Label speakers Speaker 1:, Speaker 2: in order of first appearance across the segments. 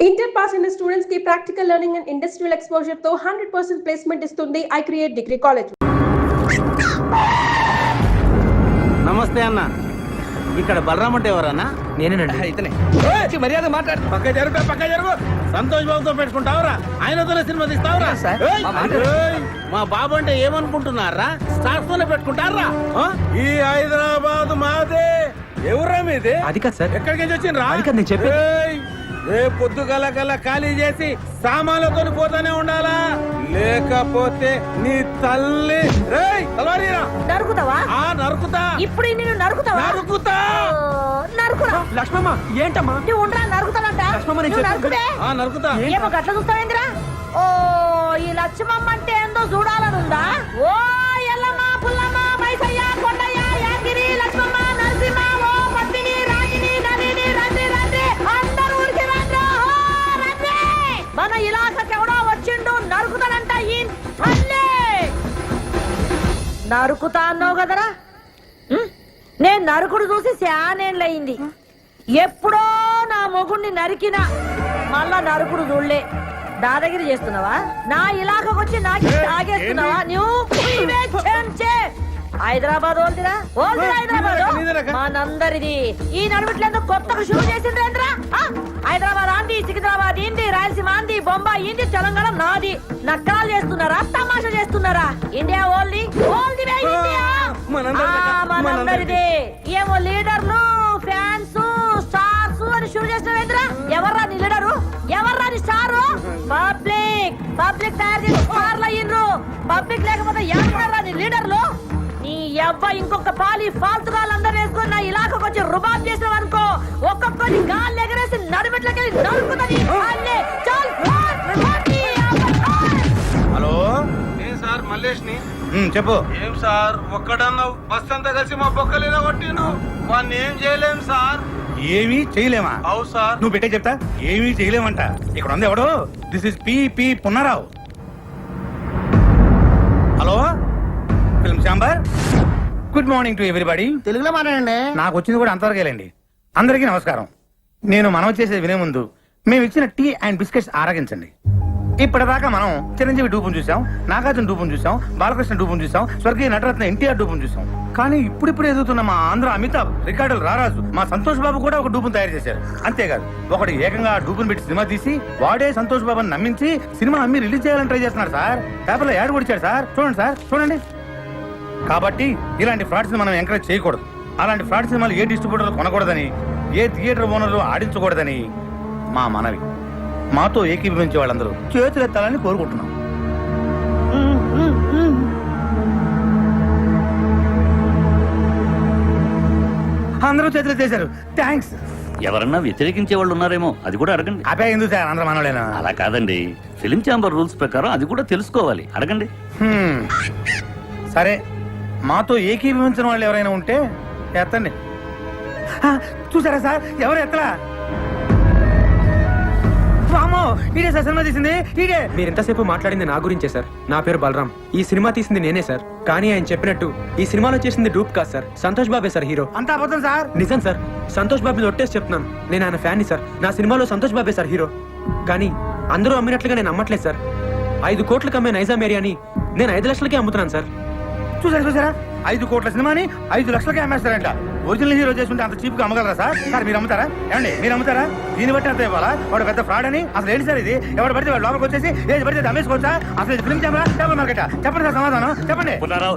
Speaker 1: Inter pass అయిన students కి practical learning and industrial exposure తో 100% ప్లేస్మెంట్ ఇస్తుంది ఐ క్రియేట్ డిగ్రీ కాలేజ్.
Speaker 2: నమస్తే అన్న, ఇక్కడ బలరామ్ అంటే ఎవరన్నా?
Speaker 3: నేనేనండి.
Speaker 2: ఇతనే. మర్యాద మాట్లాడు. పక్క జరుగు. సంతోష్ బాబుతో పెట్టుకుంటావురా? ఆయనతోనే సినిమా తీస్తావురా? మా బాబు అంటే ఏమనుకుంటున్నారా? స్టార్స్ తోనే పెట్టుకుంటారా? ఈ హైదరాబాద్ మాదే. ఎవరా మీది?
Speaker 3: అది కాదు సార్.
Speaker 2: ఎక్కడికి వచ్చిండ్రా?
Speaker 3: అది కాదు నేను చెప్పేది.
Speaker 2: రేపు పొద్దుగల ఖాళీ చేసి సామాన్లతో పోతానే ఉండాలా, లేకపోతే నీ తల్లి తలవారీరా.
Speaker 4: నరుకుతావా?
Speaker 2: నరుకుతా.
Speaker 4: ఇప్పుడు నేను నరుకుతావా? నరుకురా.
Speaker 3: లక్ష్మమ్మ ఏంటమ్మా?
Speaker 4: నువ్వు ఉండరా, నరుకుతానంట.
Speaker 3: లక్ష్మమ్మ నేను
Speaker 4: నరుకుదే.
Speaker 2: నరుకుతా.
Speaker 4: ఏమో గట్ల చూస్తావేంద్రా? ఓ ఈ లక్ష్మమ్మ అంటే ఏందో చూడాలనుందా? ఓ ఎల్లమ్మ, పుల్లమ్మ, మైసయ్య, కొండయ్య, యాగిరి, లక్ష్మమ్మ, నరసింహ, ఓ పద్మిని, రాగిని, నలిని, రండి అందరూ ఊరికి రండి. మన ఇలాకకి ఎవడో వచ్చిండు, నరుకుతానంట. ఈ తల్లి నరుకుతా అన్నావు కదరా? నేను నరుకుడు చూసి శానేళ్ళయింది. ఎప్పుడో నా మొగుణ్ణి నరికినా మళ్ళా నరుకుడు చూడలే. దాదాగిరి చేస్తున్నావా? నా ఇలాకకొచ్చి నాకు తాగేస్తున్నావా? హైదరాబాద్ ఓల్దిరా హైదరాబాద్ మనందరిది. ఈ నడుమిట్లేందో కొత్తగా షురూ చేసిండ్రేంద్రా? హైదరాబాద్ ఆంది, సికింద్రాబాద్ ఇంది, రాయలసీమ ఆంది, బొంబాయి ఇంది, తెలంగాణ నాది. నక్కరాలు చేస్తున్నారా, తమాషా చేస్తున్నారా? ఇండియా ఓల్ది ఇండియా మనందరిది. ఏమో లీడర్లు, ఫ్యాన్స్, స్టార్స్ అని షురూ చేసినవేంద్రా? ఎవర్రా నీ లీడరు? ఎవర్రా నీ స్టారు? పబ్లిక్ తయారు చేసి స్టార్లు అయ్యిండ్రు. పబ్లిక్ లేకపోతే ఎవరా నీ లీడర్లు? నీ అబ్బాయి ఇంకొక పాలి ఫాల్తుగాళ్ళందరూ వేసుకుని నా ఇలాకకు వచ్చి రుబాబ్ చేసినావు అనుకో, ఒక్కొక్కరి గాలి ఎగరేసి నడుమెట్లకెళ్ళి నరుకుతుంది.
Speaker 2: హలో, నేను సార్ మల్లేష్ ని. చెప్పు. ఏం సార్ ఒక్కడన్నావు? బస్ అంతా కలిసి మా బొక్కలేదా కొట్టిను. వాడిని ఏం చేయలేం సార్.
Speaker 5: ఏమీ చేయలేమా?
Speaker 2: అవు సార్.
Speaker 5: నువ్వు పెట్టే చెప్తా. ఏమీ చేయలేమంట. ఇక్కడ ఉంది ఎవడు? This is P Punnarao. Hello, film chamber. Good morning to everybody.
Speaker 2: తెలుగులో మాట్లాడండి.
Speaker 5: నాకు వచ్చింది కూడా అంతవరకేలేండి. అందరికీ నమస్కారం. నేను మనవి చేసేది వినే ముందు మేము ఇచ్చిన టీ అండ్ బిస్కెట్స్ ఆరగించండి. ఇప్పటిదాకా మనం చిరంజీవి డూపును చూసాం, నాగార్జున డూపును చూసాం, బాలకృష్ణ డూపును చూసాం, స్వర్గీయ నటరత్న ఎన్టీఆర్ డూపును చూసాం. కానీ ఇప్పుడు ఎదుగుతున్న మా ఆంధ్ర అమితాబ్, రికార్డులు రారాజు, మా సంతోష్ బాబు కూడా ఒక డూపును తయారు చేశారు. అంతేకాదు, ఒకటి ఏకంగా డూపును పెట్టి సినిమా తీసి వాడే సంతోష్ బాబుని నమ్మించి సినిమా అమ్మి రిలీజ్ చేయాలని ట్రై చేస్తున్నారు సార్. పేపర్లో యాడ్ కొడిచాడు సార్. చూడండి సార్, చూడండి. కాబట్టి ఇలాంటి ఫ్రాడ్స్ మనం ఎంకరేజ్ చేయకూడదు. అలాంటి ఫ్రాడ్ సినిమాలు ఏ డిస్ట్రిబ్యూటర్లు కొనకూడదని, ఏ థియేటర్ ఓనర్లు ఆడించకూడదని మా మనవి. మాతో ఏకీభవించే వాళ్ళందరూ చేతులెత్తాలని కోరుకుంటున్నాం. అందరూ చేతులు ఎత్తేశారు. థ్యాంక్స్.
Speaker 6: ఎవరన్నా వ్యతిరేకించే వాళ్ళు ఉన్నారేమో, అది కూడా అడగండి.
Speaker 5: అబ్బే ఎందుకు సార్, అందరూ మనోళ్ళేనా?
Speaker 6: అలా కాదండి, ఫిలిం ఛాంబర్ రూల్స్ ప్రకారం అది కూడా తెలుసుకోవాలి, అడగండి.
Speaker 5: సరే, మాతో ఏకీభవించిన వాళ్ళు ఎవరైనా ఉంటే ఎత్తండి. చూసారా సార్, ఎవరు ఎత్తలా? ఇదే సార్ సినిమా తీసింది. ఇదే.
Speaker 3: మీరు ఎంతసేపు మాట్లాడింది నా గురించే సార్. నా పేరు బలరాం. ఈ సినిమా తీసింది నేనే సార్. కానీ ఆయన చెప్పినట్టు ఈ సినిమాలో చేసింది డూప్ కాదు సార్. సంతోష్ బాబే సార్ హీరో.
Speaker 5: అంతా అబద్ధం సార్.
Speaker 3: నిజం సార్. సంతోష్ బాబుని ఒట్టేసి చెప్తున్నాను. నేను ఆయన ఫ్యాన్ని సార్. నా సినిమాలో సంతోష్ బాబే సార్ హీరో. కానీ అందరూ అమ్మినట్లుగా నేను అమ్మట్లేదు సార్. 5 కోట్లకు అమ్మే నైజాం ఏరియాని నేను 5 లక్షలకే అమ్ముతున్నాను సార్.
Speaker 5: చూసారా 5 కోట్ల సినిమాని 5 లక్షలకే అమ్మేస్తారంట. ఒరిజినల్ హీరో చేసుకుంటే అంత చీప్ గా అమ్మగలరా సార్? సార్ మీరు అమ్ముతారా? ఏమండి మీరు అమ్ముతారా? దీన్ని బట్టి అంత ఇవ్వాలా? వాడు పెద్ద ఫ్రాడ్ అని అసలు ఏంటి సార్ ఇది? ఎవరు పడితే వాడు లోపలికి వచ్చేసి ఏది పడితే అమ్మేసుకోవచ్చా? అసలు ఇది ఫిల్మ్ ఛాంబర్, డబుల్ మార్కెట్? చెప్పండి సార్, సమాధానం చెప్పండి.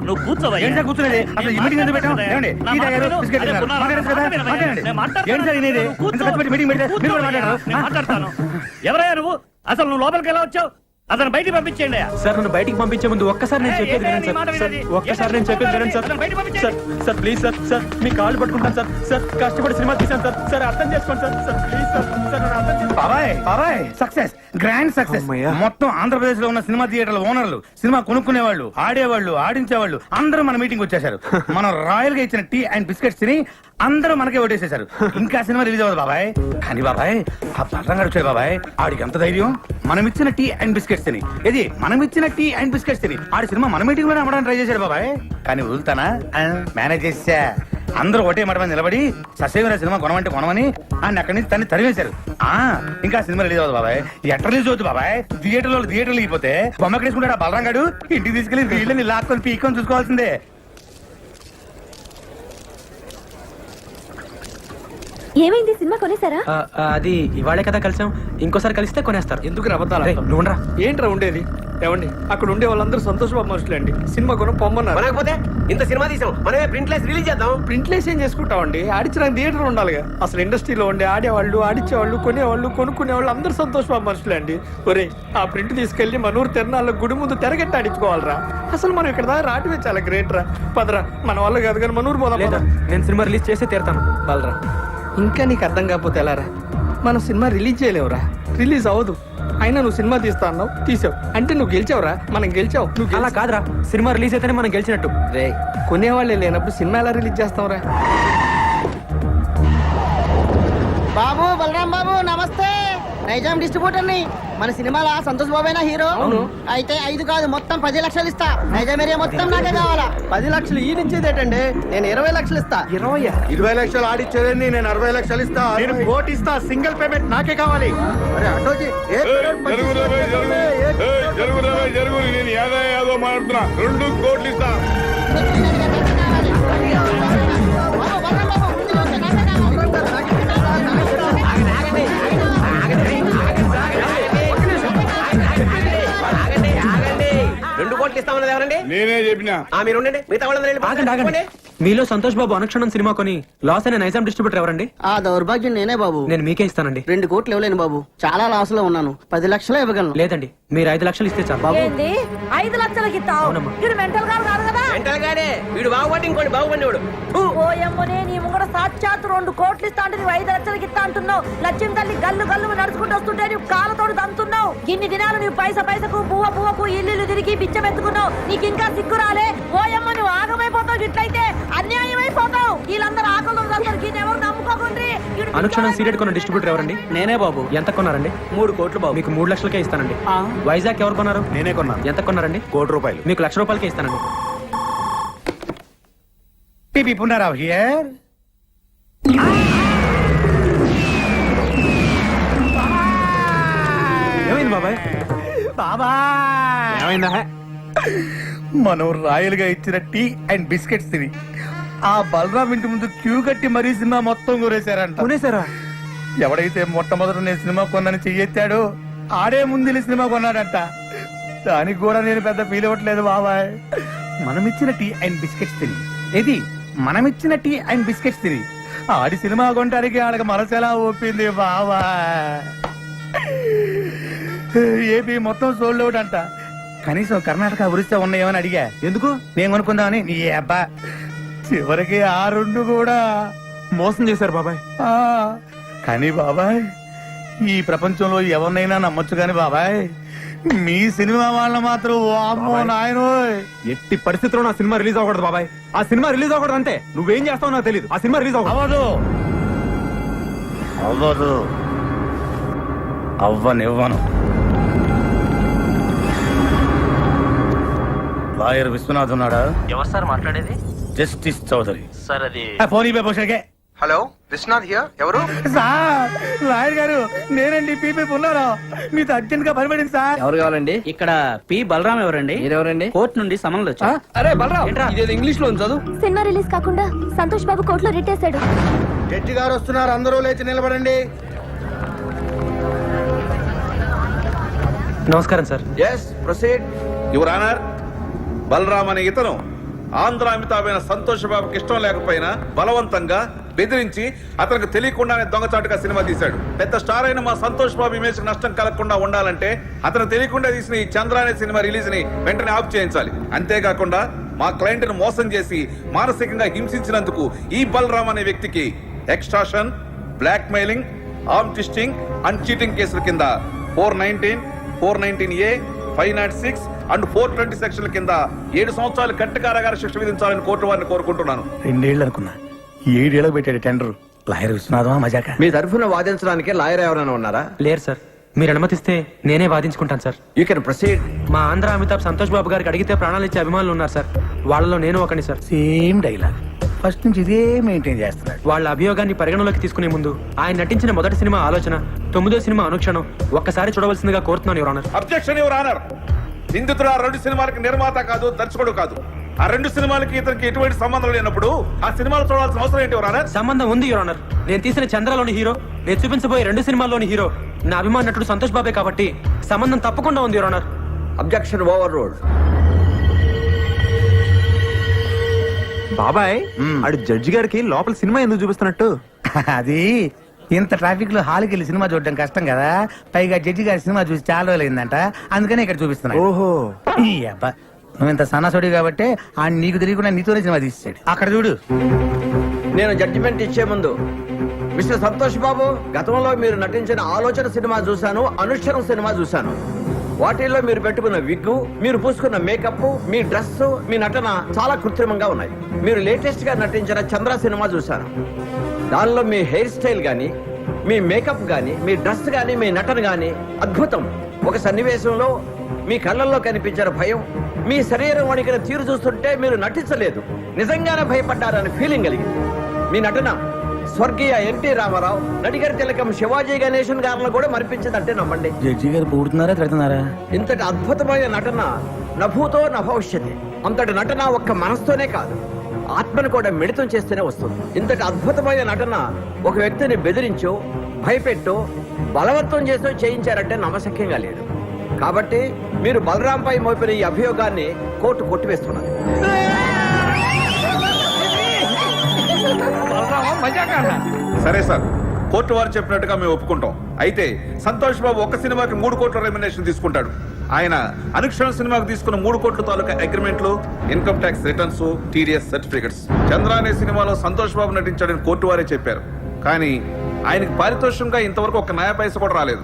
Speaker 6: నువ్వు కూర్చోవా?
Speaker 5: ఏంటి సార్ కూర్చునేది? అసలు ఈ మీటింగ్ ఎందుకు పెట్టాం? ఏమండి టీ తాగారు, బిస్కెట్ తిన్నారు, మాట్లాడచ్చు కదా? మాట్లాడండి. ఏంటి సార్ ఇనేది? ఇంత ఖర్చు మీటింగ్ పెడితే మీరు కూడా
Speaker 6: మాట్లాడతాను. ఎవరయ్యా నువ్వు? అసలు నువ్వు లోపలికి ఎలా వచ్చావు? అతను బయటికి పంపించేయండి.
Speaker 3: సార్ నన్ను బయటికి పంపించే ముందు ఒక్కసారి నేను చెప్పేది వినండి సార్. ఒక్కసారి నేను చెప్పేది వినండి sir. Sir please sir. Sir మీ కాళ్ళు పట్టుకుంటాను సార్. సార్ కష్టపడి సినిమా తీసాను సార్. సార్ అర్థం చేసుకోండి sir. Sir please sir. Sir నన్ను అర్థం చేసుకోండి.
Speaker 5: బాబాయ్ సక్సెస్, గ్రాండ్ సక్సెస్. మొత్తం ఆంధ్రప్రదేశ్ లో ఉన్న సినిమా థియేటర్ల ఓనర్లు, సినిమా కొనుక్కునేవాళ్ళు, ఆడేవాళ్ళు, ఆడించేవాళ్ళు అందరూ మన మీటింగ్ వచ్చేసారు. మనం రాయల్ గా ఇచ్చిన టీ అండ్ బిస్కెట్స్ తిని అందరూ మనకే ఓటేసేశారు. ఇంకా సినిమా రిలీజ్ అవ్వదు బాబాయ్. కానీ బాబాయ్, ఆ బలరాం గారు వచ్చాడు బాబాయ్. ఆడికి ఎంత ధైర్యం? మనం ఇచ్చిన టీ అండ్ బిస్కెట్స్ తిని, ఇది మనం ఇచ్చిన టీ అండ్ బిస్కెట్స్ తిని ఆడి సినిమా మన మీటింగ్ లోనే అమ్మడానికి ట్రై చేశాడు బాబాయ్. కానీ వదులుతానా? మేనేజ్ చేసా. అందరూ ఒకటే మాట మీద నిలబడి ససేమిరా సినిమా కొనమంటే కొనమని ఆయన అక్కడి నుంచి తన్ని తరివేశారు. ఇంకా సినిమా రిలీజ్ అవుతుంది బాబాయ్, ఎట్లా రిలీజ్ అవుతుంది బాబాయ్? థియేటర్లు అయిపోతే బొమ్మ కడేసుకుంటాడు ఆ బలరాం గాడు, ఇంటికి తీసుకెళ్లి వీళ్ళని లాక్కొని పీక్కొని చూసుకోవాల్సిందే.
Speaker 7: ఏమైంది, సినిమా కొనేసారా?
Speaker 3: అది ఇవాళే కదా కలిసాం, ఇంకోసారి కలిస్తే కొనేస్తారు.
Speaker 6: ఎందుకు రబద్దాలు
Speaker 3: రేయ్, నువ్వురా.
Speaker 6: ఏంట్రా ఉండేది? ఏమండి అక్కడ ఉండే వాళ్ళందరూ సంతోషబాబు మనుషులే అండి. సినిమా కొన పొమ్మన్నారు.
Speaker 8: మనకపోతే ఇంత సినిమా తీసాం, మనమే ప్రింట్లెస్ రిలీజ్ చేద్దాం.
Speaker 6: ప్రింట్లేసి ఏం చేసుకుంటామండి? ఆడించడానికి థియేటర్ ఉండాలిగా. అసలు ఇండస్ట్రీలో ఉండే ఆడేవాళ్ళు, ఆడించేవాళ్ళు, కొనేవాళ్ళు, కొనుక్కునేవాళ్ళు అందరూ సంతోషబాబు మనుషులే అండి. ఒరే, ఆ ప్రింట్ తీసుకెళ్లి మన ఊరు తిరణాల్లో గుడి ముందు తెరగట్టి ఆడించుకోవాలరా. అసలు మనం ఇక్కడ దాకా రావటమే చాలా గ్రేట్ రా. పదరా, మన వల్ల కాదు కానీ మన ఊరు పోదాం.
Speaker 3: లేదా నేను సినిమా రిలీజ్ చేసి తీరుతాను.
Speaker 6: బలరా, ఇంకా నీకు అర్థం కాకపోతే ఎలారా? మనం సినిమా రిలీజ్ చేయలేవురా, రిలీజ్ అవ్వదు. అయినా నువ్వు సినిమా తీస్తా అన్నావు, తీసావు అంటే నువ్వు గెలిచావురా. మనం గెలిచావు, నువ్వు
Speaker 3: అలా కాదురా, సినిమా రిలీజ్ అయితేనే మనం గెలిచినట్టు.
Speaker 6: రే, కొనేవాళ్ళే లేనప్పుడు సినిమా ఎలా రిలీజ్ చేస్తావురా?
Speaker 9: బాబు, బలరాం బాబు, నమస్తే. నైజాం డిస్ట్రిబ్యూటర్ ని. మన సినిమాలో సంతోష్ బాబేనా హీరో?
Speaker 6: అవును.
Speaker 9: అయితే 5 కాదు, మొత్తం 10 లక్షలు ఇస్తా. నైజాం ఏరియా మొత్తం నాకే కావాలా.
Speaker 8: 10 లక్షలు ఈ నుంచేదేటండి, నేను 20 లక్షలు ఇస్తా.
Speaker 2: 20 లక్షలు ఆడిచ్చేదండి, నేను 40 లక్షలు ఇస్తా.
Speaker 5: నేను కోటి ఇస్తా, సింగిల్ పేమెంట్ నాకే కావాలి.
Speaker 8: అరే అటోజీ,
Speaker 2: జరుగు నేను ఏదో మాట్లాడుతున్నా. 2 కోట్లు ఇస్తా.
Speaker 9: బాబు, బలరాం బాబు, ముందు వస్తే నాకే కావాలి.
Speaker 8: 2 కోట్లు ఇస్తామన్నది ఎవరండి?
Speaker 2: నేనే చెప్పినా.
Speaker 8: మీరు ఉండండి, మిగతా వాళ్ళందరూ వెళ్ళి
Speaker 3: ఆగండి ఆగండి. మీలో సంతోష్ బాబు అనుక్షణం సినిమా కొని లాస్ అయిన నైజాం డిస్ట్రిబ్యూటర్ ఎవరండి?
Speaker 9: ఆ దౌర్భాగ్యం నేనే బాబు.
Speaker 3: నేను మీకే ఇస్తానండి.
Speaker 9: 2 కోట్లు ఇవ్వలేను బాబు, చాలా లాస్ లో ఉన్నాను. 10 లక్షలే ఇవ్వగలను.
Speaker 3: లేదండి, మీరు 5 లక్షలు ఇస్తే చాలు.
Speaker 4: ఏంటి 5 లక్షలకి ఇస్తావు?
Speaker 3: అవునమ్మా.
Speaker 4: ఇది మెంటల్ గారు కాదు కదా?
Speaker 8: వెంటనే గానే వీడు బాగుపడి ఇంకోటి బాగుపడినవాడు.
Speaker 4: ఓ ఎమ్మనే, నీ ముంగడ సాక్షాత్ 2 కోట్లు ఇస్తా అంటే నువ్వు 5 లక్షలకి ఇస్తా అంటున్నావు. లక్ష్యం తల్లి గల్లు గల్లు నడుచుకుంటూ వస్తుంటే నువ్వు కాళ్ళతోడు దంతున్నావు. ఇన్ని దినాలు నువ్వు పైసకు పువ్వకు ఇల్లు తిరిగి బిచ్చమెత్తుకున్నావు. నీకు ఇంకా సిగ్గు రాలే? ఓ యమ్మ, నువ్వు ఆగమైపోతావు. ఇట్లయితే అన్యాయం అయిపోతావు. వీళ్ళందరూ ఆకలి అందరికి ఎవరు నమ్ముకోకుండ్రి.
Speaker 3: అనుక్షణం సీరియడ్ కొన్న డిస్ట్రిబ్యూటర్ ఎవరండి?
Speaker 6: నేనే బాబు.
Speaker 3: ఎంత కొన్నారండి?
Speaker 6: 3 కోట్లు బాబు.
Speaker 3: మీకు 3 లక్షలకే ఇస్తానండి. వైజాగ్ ఎవరు కొన్నారు?
Speaker 5: నేనే కొన్నాను.
Speaker 3: ఎంత కొన్నారండి?
Speaker 5: ₹1,00,00,000.
Speaker 3: మీకు ₹1,00,000కే ఇస్తానండి.
Speaker 5: PP Punarav here.
Speaker 3: ఏమైంది బాబాయ్?
Speaker 5: బాబా
Speaker 3: ఏమైందా?
Speaker 5: మనం రాయలుగా ఇచ్చిన టీ అండ్ బిస్కెట్స్ తిని ఆ బలరాం ఇంటి ముందు క్యూ కట్టి మరీ సినిమా మొత్తం కొనేశారంట.
Speaker 3: కొనేసారా?
Speaker 5: ఎవడైతే మొట్టమొదట నేను సినిమా కొన్నాను చెయ్యెత్తాడో ఆడే ముందు సినిమా కొన్నాడంట. దానికి కూడా నేను పెద్ద ఫీల్ అవ్వట్లేదు బాబాయ్. మనమిచ్చిన టీ అండ్ బిస్కెట్స్ తిని మనమిచ్చిన టీ అండ్ బిస్కెట్స్ తిని ఆడి సినిమా కొనడానికి ఆడకి మనసు ఎలా ఒప్పింది బాబాయ్. ఏపీ మొత్తం సోల్డ్ అవుట్ అంట. కనీసం కర్ణాటక ఒరిస్సా ఉన్నాయేమని అడిగా.
Speaker 3: ఎందుకు?
Speaker 5: నేను కొనుక్కుందామని. నీ అబ్బా, చివరికి ఆ 2 కూడా
Speaker 3: మోసం చేశారు బాబాయ్.
Speaker 5: కానీ బాబాయ్, ఈ ప్రపంచంలో ఎవరినైనా నమ్మొచ్చు కానీ బాబాయ్, మీ సినిమా వాళ్ళ మాత్రం వామ్మో నాయనోయ్.
Speaker 3: ఎట్టి పరిస్థితుల్లో నా సినిమా రిలీజ్ అవ్వకూడదు బాబాయ్. ఆ సినిమా రిలీజ్ అవ్వకూడదు అంతే. నువ్వేం చేస్తావో నాకు తెలియదు. ఆ సినిమా రిలీజ్
Speaker 5: అవ్వదు అవ్వనివ్వను. లాయర్ విశ్వనాథ్ ఉన్నాడా?
Speaker 10: ఎవరు సార్ మాట్లాడేది?
Speaker 5: జస్టిస్ చౌదరి.
Speaker 10: సార్ అది
Speaker 5: ఫోన్ ఇవ్వ పోషకే.
Speaker 10: Hello, Vishwanath here. ఎవరు?
Speaker 5: సార్, లాయర్ గారు నేనండి. పీపీ ఉన్నారా? మీతో అర్జెంట్ గా పనిపడింది సార్.
Speaker 6: ఎవరు కావాలండి?
Speaker 10: ఇక్కడ పి బలరాం ఎవరండి?
Speaker 6: మీరెవరండి?
Speaker 10: కోర్టు నుండి సమన్లు వచ్చా.
Speaker 6: అరే బలరాం, ఇదేదో ఇంగ్లీష్ లో చదువు.
Speaker 7: సినిమా రిలీజ్ కాకుండా సంతోష్ బాబు కోర్టులో రిట్టేశాడు.
Speaker 2: జడ్జి గారు వస్తున్నారు, అందరూ లేచి నిలబడండి.
Speaker 3: నమస్కారం sir.
Speaker 2: Yes, proceed. Your honour, Balaram అనే ఇతను ఆంధ్ర అమితాబైన సంతోష్ బాబుకి ఇష్టం లేకపోయినా బలవంతంగా బెదిరించి అతనికి తెలియకుండానే దొంగచాటుగా సినిమా తీశాడు. పెద్ద స్టార్ అయిన మా సంతోష్ బాబు ఇమేజ్ నష్టం కలగకుండా ఉండాలంటే అతను తెలియకుండా తీసిన ఈ చంద్ర అనే సినిమా రిలీజ్ ని వెంటనే ఆఫ్ చేయించాలి. అంతేకాకుండా మా క్లయింట్ ను మోసం చేసి మానసికంగా హింసించినందుకు ఈ బలరాం అనే వ్యక్తికి extortion, blackmailing, arm twisting and cheating కేసుల కింద 419, 419A, 506 అండ్ 420 సెక్షన్ల కింద 7 సంవత్సరాలు కట్టు కారాగార శిక్ష విధించాలని కోర్టు వారిని కోరుకుంటున్నాను.
Speaker 5: 2 ఏళ్ళు అనుకున్నా, 7 ఏళ్ళకి పెట్టాడు టెండర్. లాయర్ విశ్వనాథమా మజాక?
Speaker 8: మీ తరఫున వాదించడానికి లాయర్ ఎవరైనా ఉన్నారా?
Speaker 3: లేరు సార్. మీరు అనుమతిస్తే నేనే వాదించుకుంటాను సార్.
Speaker 8: You can proceed.
Speaker 3: మా ఆంధ్ర అమితాబ్ సంతోష్ బాబు గారికి అడిగితే ప్రాణాలు ఇచ్చే అభిమానులు ఉన్నారు సార్. వాళ్ళలో నేను ఒకని సార్.
Speaker 5: Same dialogue. ఫస్ట్ నుంచి ఇదే మెయింటైన్ చేస్తున్నాడు.
Speaker 3: వాళ్ళ అభియోగాన్ని పరిగణలోకి తీసుకునే ముందు ఆయన నటించిన మొదటి సినిమా ఆలోచన, 9వ సినిమా అనుక్షణం ఒక్కసారి చూడవలసిందిగా కోరుతున్నాను your honour.
Speaker 2: Objection your honour. నిందితుడు ఆ 2 సినిమాలకి నిర్మాత కాదు, దర్శకుడు కాదు. ఆ 2 సినిమాలకి ఇతనికి ఎటువంటి సంబంధం లేనప్పుడు ఆ సినిమాలు చూడాల్సిన అవసరం ఏంటి యువర్ ఆనర్?
Speaker 3: సంబంధం ఉంది యువర్ ఆనర్. నేను తీసిన చంద్రలోని హీరో, నేను చూపించబోయే 2 సినిమాల్లోని హీరో నా అభిమాన నటుడు సంతోష్ బాబే కాబట్టి సంబంధం తప్పకుండా ఉంది your honour.
Speaker 8: Objection over road.
Speaker 11: బాబాయ్ ఆడు జడ్జి గారికి లోపల సినిమా ఎందుకు చూపిస్తున్నట్టు?
Speaker 5: అది ఇంత ట్రాఫిక్ లో హాల్కి వెళ్ళి సినిమా చూడడం కష్టం కదా, పైగా జడ్జి గారి సినిమా చూసి చాలా రోజులు అయిందంట, అందుకనే ఇక్కడ చూపిస్తున్నా.
Speaker 11: ఓహో,
Speaker 5: ఈ అబ్బా నువ్వు ఇంత సన్నాసుడి కాబట్టి ఆ నీకు తెలియకుండా నీతోనే సినిమా తీసాడు. అక్కడ చూడు.
Speaker 8: నేను జడ్జిమెంట్ ఇచ్చే ముందు మిస్టర్ సంతోష్ బాబు, గతంలో మీరు నటించిన ఆలోచన సినిమా చూశాను, అనుష్ఠరం సినిమా చూశాను. వాటిల్లో మీరు పెట్టుకున్న విగ్గు, మీరు పూసుకున్న మేకప్, మీ డ్రెస్, మీ నటన చాలా కృత్రిమంగా ఉన్నాయి. మీరు లేటెస్ట్ గా నటించిన చంద్ర సినిమా చూశాను. దానిలో మీ హెయిర్ స్టైల్ గానీ, మీ మేకప్ గానీ, మీ డ్రెస్ గానీ, మీ నటన గానీ అద్భుతం. ఒక సన్నివేశంలో మీ కళ్ళల్లో కనిపించిన భయం, మీ శరీరం వణికిన తీరు చూస్తుంటే మీరు నటించలేదు, నిజంగానే భయపడ్డారని ఫీలింగ్ కలిగింది. మీ నటన స్వర్గీయ ఎన్టీ రామారావు, నడిగర్ తిలకం శివాజీ గణేశన్ గారిలో కూడా మరిపించిందంటే నమ్మండి.
Speaker 5: జడ్జి గారు పూడుతున్నారా తిడుతున్నారా?
Speaker 8: ఇంతటి అద్భుతమైన నటన నభూతో నభవిష్యతి. అంతటి నటన ఒక్క మనసుతోనే కాదు, ఆత్మను కూడా మిళితం చేస్తేనే వస్తుంది. ఇంతటి అద్భుతమైన నటన ఒక వ్యక్తిని బెదిరించో, భయపెట్టో, బలవంతం చేసో చేయించారంటే నమ్మశక్యంగా లేదు. కాబట్టి మీరు బలరాంపై మోపిన ఈ అభియోగాన్ని కోర్టు కొట్టివేస్తున్నది.
Speaker 2: సరే సార్, కోర్టు వారు చెప్పినట్టుగా మేము ఒప్పుకుంటాం. అయితే సంతోష్ బాబు ఒక్క సినిమాకి 3 కోట్ల రెమ్యునరేషన్ తీసుకుంటాడు. ఆయన అనుక్షణ సినిమాకు తీసుకున్న 3 కోట్ల తాలూకా అగ్రిమెంట్లు, income tax returns, TDS certificates. Chandra అనే సినిమాలో సంతోష్ బాబు నటించాడని కోర్టు వారే చెప్పారు. కానీ ఆయనకి పారితోషికంగా ఇంతవరకు ఒక నయా పైస కూడా రాలేదు.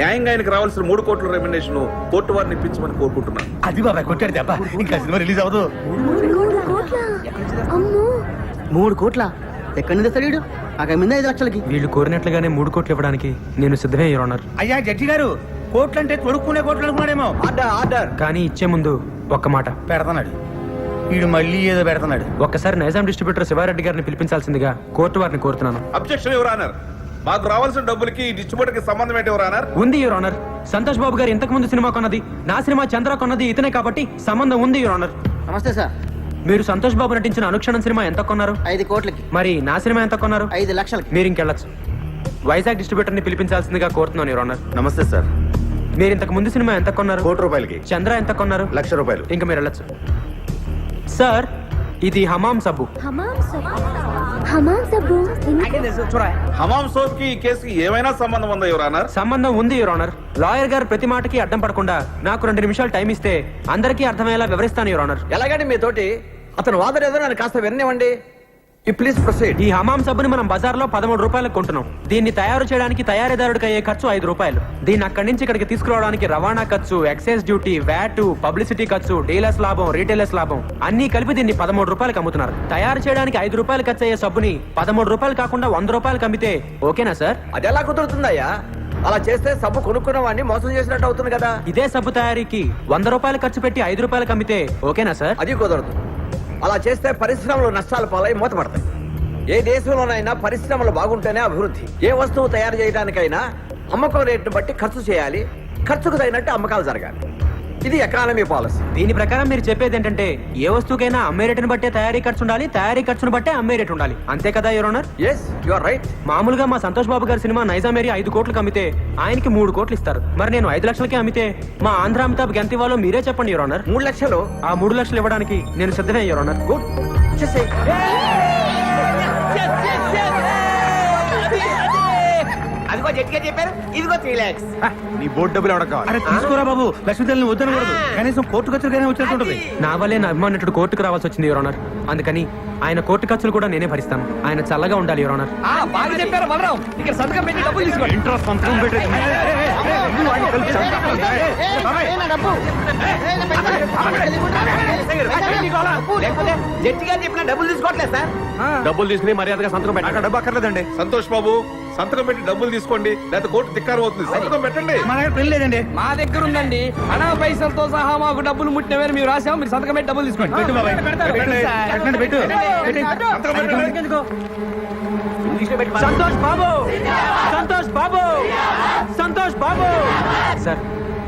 Speaker 2: న్యాయంగా ఆయనకు రావాల్సిన 3 కోట్ల రెమ్యునరేషన్ కోర్టు వారిని ఇప్పించమని కోరుకుంటున్నాను.
Speaker 5: అది బాబాయ్ కొట్టాడు దెబ్బ, ఇంకా సినిమా రిలీజ్ అవ్వదు.
Speaker 9: 3 కోట్ల ఎక్కడి నుంచి తెస్తాడు? అక్కడ మీద 5 లక్షలకి.
Speaker 3: వీళ్ళు కోరినట్లుగానే 3 కోట్లు ఇవ్వడానికి నేను సిద్ధమే యువర్ ఆనర్.
Speaker 5: అయ్యా జడ్జి గారు, కోట్లు అంటే తొడుక్కునే కోట్లు అనుకున్నాడేమో.
Speaker 8: Order order.
Speaker 3: కానీ ఇచ్చే ముందు ఒక్క మాట
Speaker 5: పెడతాడు వీడు, మళ్ళీ ఏదో పెడతాడు.
Speaker 3: ఒక్కసారి నైజాం డిస్ట్రిబ్యూటర్ శివారెడ్డి గారిని పిలిపించాల్సిందిగా కోర్టు వారిని కోరుతున్నాను.
Speaker 2: Objection your honour. మాకు రావాల్సిన డబ్బులకి ఈ డిస్ట్రిబ్యూటర్ కి సంబంధం ఏంటి యువర్ ఆనర్?
Speaker 3: ఉంది యువర్ ఆనర్. సంతోష్ బాబు గారు ఇంతకు ముందు సినిమా కొన్నది, నా సినిమా చంద్ర కొన్నది ఇతనే కాబట్టి సంబంధం ఉంది యువర్ ఆనర్.
Speaker 9: నమస్తే సార్.
Speaker 3: మీరు సంతోష్ బాబు నటించిన అనుక్షణం సినిమా ఎంత కొన్నారు?
Speaker 9: 5 కోట్లకి.
Speaker 3: మరి నా సినిమా ఎంత కొన్నారు?
Speaker 9: 5 లక్షలకి.
Speaker 3: మీరు ఇంకెళ్ళచ్చు. వైజాగ్ డిస్ట్రిబ్యూటర్ ని పిలిపించాల్సిందిగా కోరుతున్నాను యువర్ ఆనర్.
Speaker 11: నమస్తే సార్.
Speaker 3: మీరు ఇంతకు ముందు సినిమా ఎంత కొన్నారు?
Speaker 11: 1 కోటి రూపాయలకి.
Speaker 3: చంద్ర ఎంత కొన్నారు?
Speaker 11: 1 లక్ష రూపాయలు.
Speaker 3: ఇంకా మీరు వెళ్ళచ్చు. సార్, ఇది హమాం సబ్బు.
Speaker 7: హమాం సబ్బు
Speaker 2: హమాం సోప్ కి ఈ కేసుకి ఏమైనా సంబంధం ఉందా యువర్ ఆనర్?
Speaker 3: సంబంధం ఉంది యువర్ ఆనర్. లాయర్ గారు ప్రతి మాటకి అడ్డం పడకుండా నాకు 2 నిమిషాలు టైం ఇస్తే అందరికీ అర్థమయ్యేలా వివరిస్తాను యువర్ ఆనర్.
Speaker 8: ఎలాగండి మీతోటి అతను వాదన ఏదో నన్ను కాస్త విననివ్వండి. Please proceed.
Speaker 3: ఈ హమాం సబ్బుని మనం బజార్లో 13 రూపాయలకు కొంటున్నాం. దీన్ని తయారు చేయడానికి తయారీదారుడికి అయ్యే ఖర్చు 5 రూపాయలు. దీన్ని అక్కడి నుంచి ఇక్కడికి తీసుకురావడానికి రవాణా ఖర్చు, ఎక్సైజ్ డ్యూటీ, వ్యాట్, పబ్లిసిటీ ఖర్చు, డీలర్స్ లాభం, రీటైలర్స్ లాభం అన్ని కలిపి దీన్ని 13 రూపాయలకు అమ్ముతున్నారు. తయారు చేయడానికి 5 రూపాయలు ఖర్చు అయ్యే సబ్బుని 13 రూపాయలు కాకుండా 100 రూపాయలకు అమ్మితే ఓకేనా సార్?
Speaker 8: అది ఎలా కుదురుతుందయ్యా? అలా చేస్తే సబ్బు కొనుక్కున్న వాడిని మోసం చేసినట్టు అవుతుంది కదా.
Speaker 3: ఇదే సబ్బు తయారీకి 100 రూపాయలు ఖర్చు పెట్టి 5 రూపాయలకు అమ్మితే ఓకేనా సార్?
Speaker 8: అది కుదరదు. అలా చేస్తే పరిశ్రమలు నష్టాల పాలై మూతపడతాయి. ఏ దేశంలోనైనా పరిశ్రమలు బాగుంటేనే అభివృద్ధి. ఏ వస్తువు తయారు చేయడానికైనా అమ్మకం రేటును బట్టి ఖర్చు చేయాలి, ఖర్చుకు తగినట్టు అమ్మకాలు జరగాలి. ఇది ఎకానమీ పాలసీ.
Speaker 3: దీని ప్రకారం మీరు చెప్పేది ఏంటంటే ఏ వస్తువుకైనా అమ్మే రేటును బట్టే తయారీ ఖర్చు ఉండాలి, తయారీ ఖర్చును బట్టే అమ్మే రేటు ఉండాలి. అంతే కదా your honour?
Speaker 8: Yes, you are right.
Speaker 3: మామూలుగా మా సంతోష్ బాబు గారి సినిమా నైజాం ఏరియా 5 కోట్లకు అమ్మితే ఆయనకి 3 కోట్లు ఇస్తారు. మరి నేను 5 లక్షలకి అమ్మితే మా ఆంధ్ర అమితాబ్ ఎంత ఇవ్వాలో మీరే చెప్పండి యువర్ ఆనర్.
Speaker 8: 3 లక్షలు.
Speaker 3: ఆ 3 లక్షలు ఇవ్వడానికి నేను సిద్ధమే యువర్ ఆనర్.
Speaker 8: గుడ్, చేసేయ్. అదిగో జడ్జిగా చెప్పారు, ఇదిగో 3 lakhs.
Speaker 11: నీ బోర్డు డబ్బులు ఎవడ కావాలి?
Speaker 5: అరే తీసుకోరా బాబు, లక్ష్మీదేవిని వద్దనకూడదు. కనీసం కోర్టు ఖర్చులకైనా వచ్చేస్తుంటది.
Speaker 3: నా వల్లే నా అభిమానుడు కోర్టుకు రావాల్సి వచ్చింది యువర్ ఆనర్. అందుకని ఆయన కోర్టు ఖర్చులు కూడా నేనే భరిస్తాను. ఆయన చల్లగా ఉండాలి యువర్ ఆనర్.
Speaker 6: బాగా చెప్పారు బలరాం. ఇక్కడ సంతకం పెట్టి డబ్బులు తీసుకోండి.
Speaker 9: నా డబ్బు
Speaker 8: జడ్జి గారు చెప్పిన డబ్బులు తీసుకోవట్లేదు సార్.
Speaker 11: డబ్బులు తీసుకుని మర్యాదగా సంతకం పెట్టండి. డబ్బు అక్కర్లేదండి.
Speaker 2: సంతోష్ బాబు సంతకం పెట్టి డబ్బులు తీసుకోండి, లేకపోతే కోర్టు ధిక్కారం అవుతుంది. సంతకం పెట్టండి.
Speaker 5: మన దగ్గర పెళ్లి లేదండి.
Speaker 6: మా దగ్గర ఉందండి. అనా పైసలతో సహా మాకు డబ్బులు ముట్టినవేరు మేము రాసాము. మీరు సంతకం పెట్టి డబ్బులు తీసుకోండి.
Speaker 5: పెట్టు బాబాయ్, పెట్టండి, పెట్టు.
Speaker 2: సంతకం పెట్టండి.
Speaker 3: సంతోష్ బాబు, సంతోష్ బాబు, సంతోష్ బాబు. సార్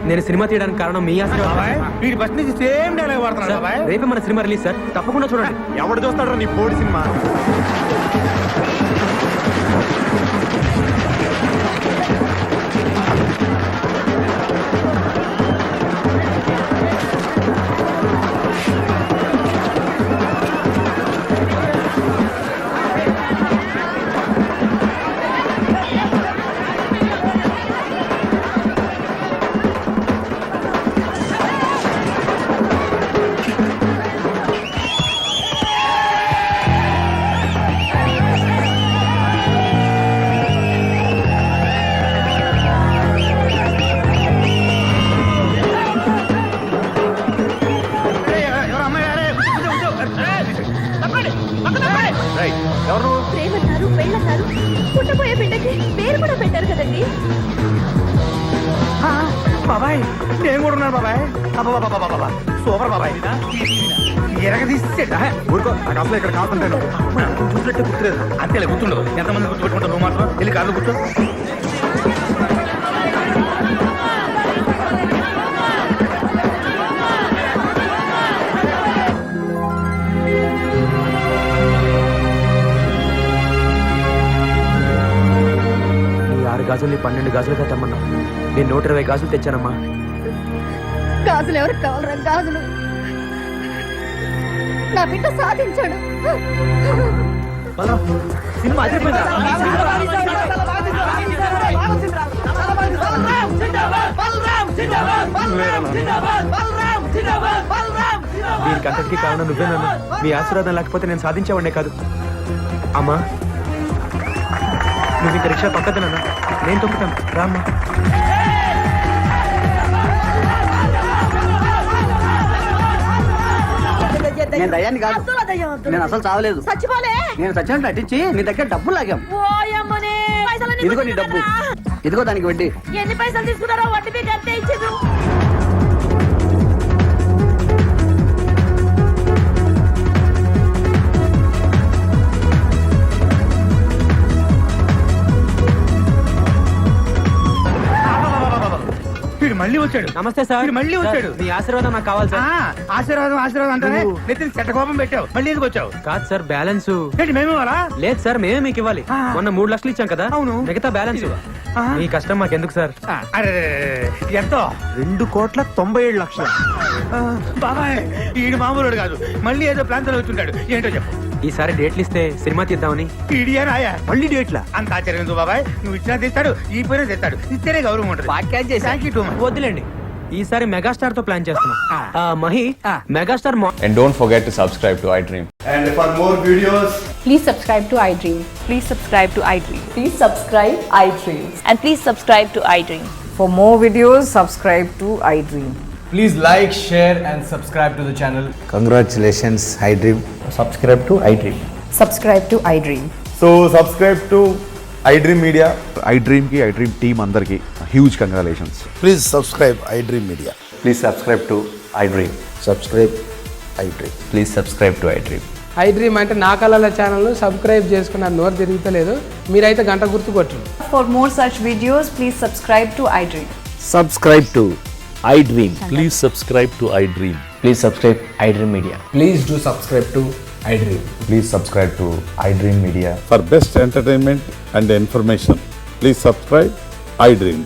Speaker 3: నేను సినిమా తీయడానికి కారణం మీ
Speaker 5: బాబాయ్ వీడి బస్ నుంచి సేమ్ డైలాగ్ వాడుతున్నాడు బాబాయ్.
Speaker 3: రేపే మన సినిమా రిలీజ్ సార్, తప్పకుండా చూడండి.
Speaker 11: ఎవడు చూస్తాడు నీ బోర్డు సినిమా?
Speaker 7: ప్రేమన్నారు పెళ్ళన్నారు పుట్టబోయే బిడ్డకి పేరు కూడా పెట్టారు కదండి.
Speaker 5: బాబాయ్ నేను కూడా ఉన్నాను బాబాయ్. బాబా సూపర్ బాబాయ్. ఎరగ తీసేట
Speaker 11: ఊరుకో, నాకు అసలు ఇక్కడ కాకుంటాను.
Speaker 5: చూసినట్టు గుర్తులేదు. అంతేలే గుర్తుండదు. ఎంతమంది గుర్తుపెట్టుకుంటారు నువ్వు మాత్రం. వెళ్ళి కార్లో కూర్చో.
Speaker 3: ఈ 6 గాజుల్ని 12 గాజులుగా తెమ్మన్నా. నేను 120 గాజులు తెచ్చానమ్మా.
Speaker 7: గాజులు ఎవరికి కావాలరా గాజులు? నా బిడ్డ సాధించాడు.
Speaker 3: సినిమా దీనికి అంతటికీ కారణం నువ్వేనన్నా. మీ ఆశీర్వాదం లేకపోతే నేను సాధించేవాడినే కాదు. అమ్మా నువ్వు ఇంక రిక్షా పక్కదనన్నా, నేను తొక్కుతాను రామ్మా.
Speaker 9: నేను దయ్యాన్ని కాదు. నేను అసలు చావలేదు.
Speaker 4: చచ్చిపోలే.
Speaker 9: నేను సచ్చినట్టు నటించి నీ దగ్గర డబ్బులు లాగాం.
Speaker 4: ఓయమ్మనే పైసలన్నీ
Speaker 9: ఇదిగో నీ డబ్బు. ఇదిగో దానికి వడ్డీ.
Speaker 4: ఎన్ని పైసలు తీసుకున్నారో వడ్డీ మీకు అంతే ఇచ్చేది.
Speaker 5: వీడు మళ్ళీ వచ్చాడు.
Speaker 3: నమస్తే సార్.
Speaker 5: వీడు మళ్ళీ వచ్చాడు.
Speaker 3: మీ ఆశీర్వాదం నాకు కావాలి సార్.
Speaker 5: ఆశీర్వాదం ఆశీర్వాదం అంటానే నెత్తిని చెట్ట కోపం పెట్టావు. మళ్ళీ ఎందుకు వచ్చావు?
Speaker 3: కాదు సార్, బ్యాలెన్స్
Speaker 5: ఏంటి మేము ఇవ్వాలా?
Speaker 3: లేదు సార్, మేమే మీకు ఇవ్వాలి. మొన్న 3 లక్షలు ఇచ్చాం కదా.
Speaker 5: అవును.
Speaker 3: మిగతా బ్యాలెన్స్ మీ కష్టం మాకెందుకు సార్?
Speaker 5: అరే ఎంతో?
Speaker 11: 2,97,00,000.
Speaker 5: బాబాయ్ ఈడు మామూలుడు కాదు. మళ్ళీ ఏదో ప్లాన్ తో వచ్చుంటాడు. ఏంటో చెప్పు.
Speaker 3: ఈసారి డేట్లు ఇస్తే సినిమా తీద్దామని.
Speaker 5: ఈడియానాయా
Speaker 11: మళ్ళీ డేట్లా?
Speaker 5: అంత ఆశ్చర్యం ఎందుకు బాబాయ్? నువ్వు ఇచ్చినా తెస్తాడు, ఈ పోయినా తెస్తాడు. ఇస్తేనే గౌరవం ఉంటుంది. Thank you too much.
Speaker 3: వద్దులేండి, ఈసారి మెగాస్టార్ తో ప్లాన్ చేస్తున్నాం. Mahi megastar
Speaker 12: And don't forget to subscribe to iDream.
Speaker 11: And for more videos,
Speaker 7: Please subscribe to iDream.
Speaker 4: Please subscribe to iDream.
Speaker 7: Please subscribe iDream.
Speaker 4: And please subscribe to iDream.
Speaker 9: For more videos, subscribe to iDream.
Speaker 10: Please like, share and subscribe to the channel.
Speaker 11: congratulations, iDream. Subscribe to iDream.
Speaker 7: Subscribe to iDream.
Speaker 11: So subscribe to iDream Media. iDream ki iDream team andarki huge congratulations.
Speaker 13: Please subscribe iDream Media.
Speaker 12: Please subscribe to iDream.
Speaker 13: Subscribe iDream.
Speaker 12: Please subscribe to iDream.
Speaker 6: iDream అంటే నా కళల channel subscribe చేసుకున్న నోరు తిరుగుతలేదు. మీరైతే గంట గుర్తు కొట్టు.
Speaker 7: For more such videos, please subscribe to iDream.
Speaker 13: Subscribe to iDream. Please subscribe to iDream.
Speaker 12: Please subscribe iDream Media.
Speaker 10: Please do subscribe to iDream.
Speaker 12: Please subscribe to iDream Media.
Speaker 13: For best entertainment and information, please subscribe iDream.